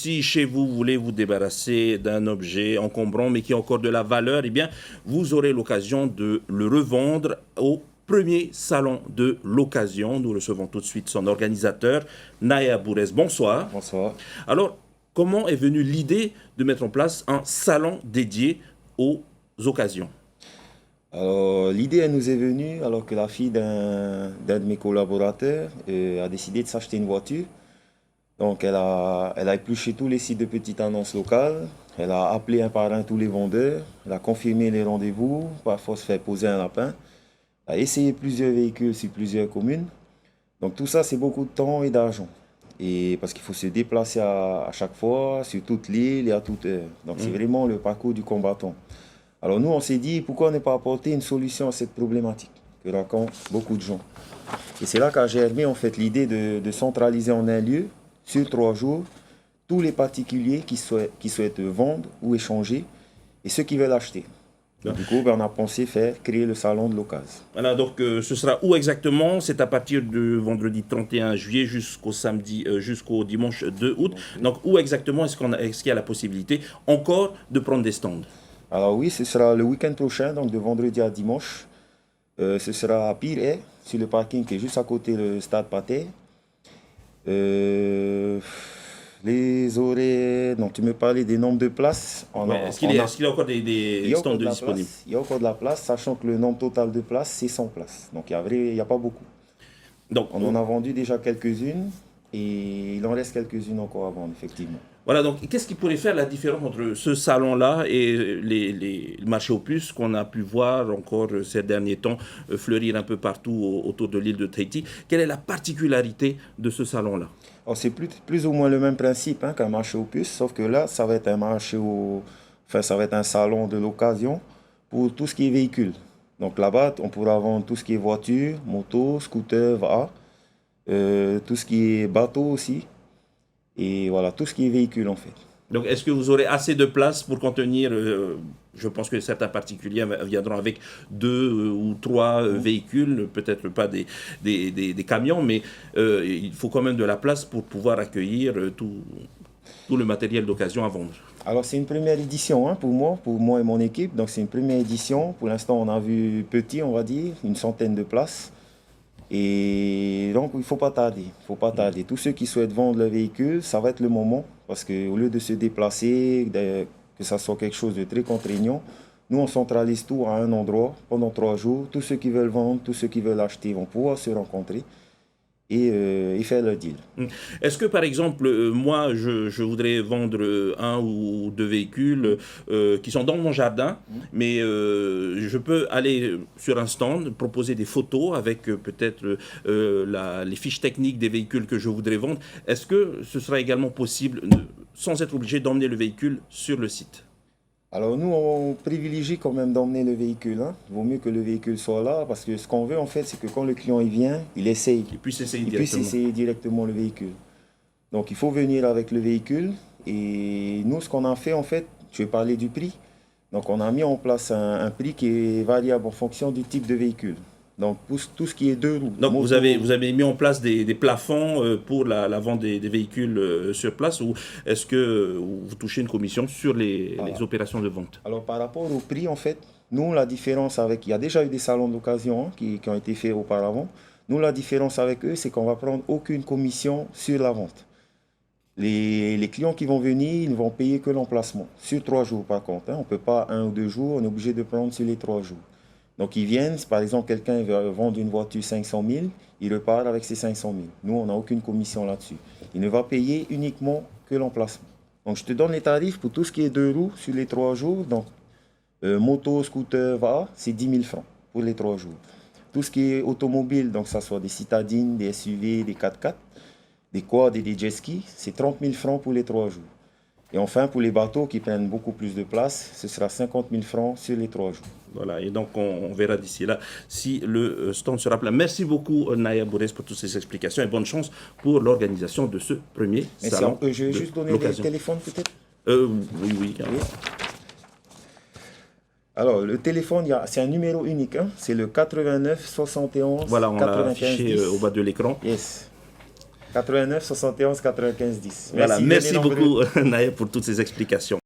si chez vous, vous voulez vous débarrasser d'un objet encombrant mais qui a encore de la valeur, eh bien, vous aurez l'occasion de le revendre au premier salon de l'occasion. Nous recevons tout de suite son organisateur, Naya Bourès. Bonsoir. Bonsoir. Alors, comment est venue l'idée de mettre en place un salon dédié aux occasions? Alors, l'idée elle nous est venue alors que la fille d'un de mes collaborateurs a décidé de s'acheter une voiture. Donc, elle a épluché tous les sites de petites annonces locales. Elle a appelé un par un tous les vendeurs. Elle a confirmé les rendez-vous, parfois se fait poser un lapin. Elle a essayé plusieurs véhicules sur plusieurs communes. Donc, tout ça, c'est beaucoup de temps et d'argent. Et parce qu'il faut se déplacer à chaque fois, sur toute l'île et à toute heure. Donc, c'est vraiment le parcours du combattant. Alors nous, on s'est dit, pourquoi ne pas apporter une solution à cette problématique que rencontrent beaucoup de gens. Et c'est là qu'a germé en fait l'idée de centraliser en un lieu, sur 3 jours, tous les particuliers qui souhaitent vendre ou échanger et ceux qui veulent acheter. Du coup, on a pensé créer le salon de l'occasion. Voilà, donc ce sera où exactement? C'est à partir de vendredi 31 juillet jusqu'au dimanche 2 août. Donc où exactement est-ce qu'il y a la possibilité encore de prendre des stands? Alors oui, ce sera le week-end prochain, donc de vendredi à dimanche. Ce sera à Pire, sur le parking qui est juste à côté du stade Pathé. Les horaires, donc tu me parlais des nombres de places. Est-ce qu'il y a encore des stands disponibles? Il y a encore de la place, sachant que le nombre total de places, c'est 100 places. Donc il n'y a pas beaucoup. Donc, on en a vendu déjà quelques-unes et il en reste quelques-unes encore à vendre, effectivement. Voilà, donc qu'est-ce qui pourrait faire la différence entre ce salon-là et les marchés aux puces qu'on a pu voir encore ces derniers temps fleurir un peu partout autour de l'île de Tahiti? Quelle est la particularité de ce salon-là? C'est plus ou moins le même principe qu'un marché aux puces, sauf que là, ça va être ça va être un salon de l'occasion pour tout ce qui est véhicule. Donc là-bas, on pourra vendre tout ce qui est voiture, moto, scooter, VA, tout ce qui est bateau aussi. Et voilà, tout ce qui est véhicule en fait. Donc est-ce que vous aurez assez de place pour contenir, je pense que certains particuliers viendront avec 2 ou 3 véhicules, peut-être pas des camions, mais il faut quand même de la place pour pouvoir accueillir tout le matériel d'occasion à vendre. Alors c'est une première édition pour moi et mon équipe, donc c'est une première édition. Pour l'instant on a vu petit, on va dire, une centaine de places. Et donc, il ne faut pas tarder. Tous ceux qui souhaitent vendre leur véhicule, ça va être le moment. Parce qu'au lieu de se déplacer, que ça soit quelque chose de très contraignant, nous, on centralise tout à un endroit pendant 3 jours. Tous ceux qui veulent vendre, tous ceux qui veulent acheter vont pouvoir se rencontrer et faire leur deal. Est-ce que, par exemple, moi, je voudrais vendre 1 ou 2 véhicules qui sont dans mon jardin, mais je peux aller sur un stand, proposer des photos avec peut-être les fiches techniques des véhicules que je voudrais vendre. Est-ce que ce sera également possible, sans être obligé d'emmener le véhicule sur le site? Alors nous, on privilégie quand même d'emmener le véhicule. Il vaut mieux que le véhicule soit là, parce que ce qu'on veut en fait, c'est que quand le client il vient, il essaye. Il puisse essayer directement le véhicule. Donc il faut venir avec le véhicule. Et nous, ce qu'on a fait en fait, je vais parler du prix. Donc on a mis en place un prix qui est variable en fonction du type de véhicule. Donc pour tout ce qui est 2 roues. Donc vous avez mis en place des plafonds pour la vente des véhicules sur place, ou est-ce que vous touchez une commission sur les opérations de vente? Alors par rapport au prix en fait, nous la différence il y a déjà eu des salons d'occasion qui ont été faits auparavant. Nous la différence avec eux, c'est qu'on va prendre aucune commission sur la vente. Les clients qui vont venir, ils ne vont payer que l'emplacement. Sur 3 jours par contre. On ne peut pas 1 ou 2 jours, on est obligé de prendre sur les 3 jours. Donc ils viennent, par exemple quelqu'un veut vendre une voiture 500 000, il repart avec ses 500 000. Nous, on n'a aucune commission là-dessus. Il ne va payer uniquement que l'emplacement. Donc je te donne les tarifs pour tout ce qui est 2 roues sur les 3 jours. Donc moto, scooter, VA, c'est 10 000 francs pour les 3 jours. Tout ce qui est automobile, donc ça soit des citadines, des SUV, des 4x4, des quads et des jet skis, c'est 30 000 francs pour les 3 jours. Et enfin, pour les bateaux qui prennent beaucoup plus de place, ce sera 50 000 francs sur les 3 jours. Voilà, et donc on verra d'ici là si le stand sera plein. Merci beaucoup Naya Bourès pour toutes ces explications et bonne chance pour l'organisation de ce premier salon. Je vais juste donner le téléphone peut-être Oui. Alors, le téléphone, c'est un numéro unique. C'est le 89 71 voilà, on 95 l'a affiché 10. au bas de l'écran. Yes. 89 71 95 10. Voilà, merci Venez nombreux. beaucoup Naïef pour toutes ces explications.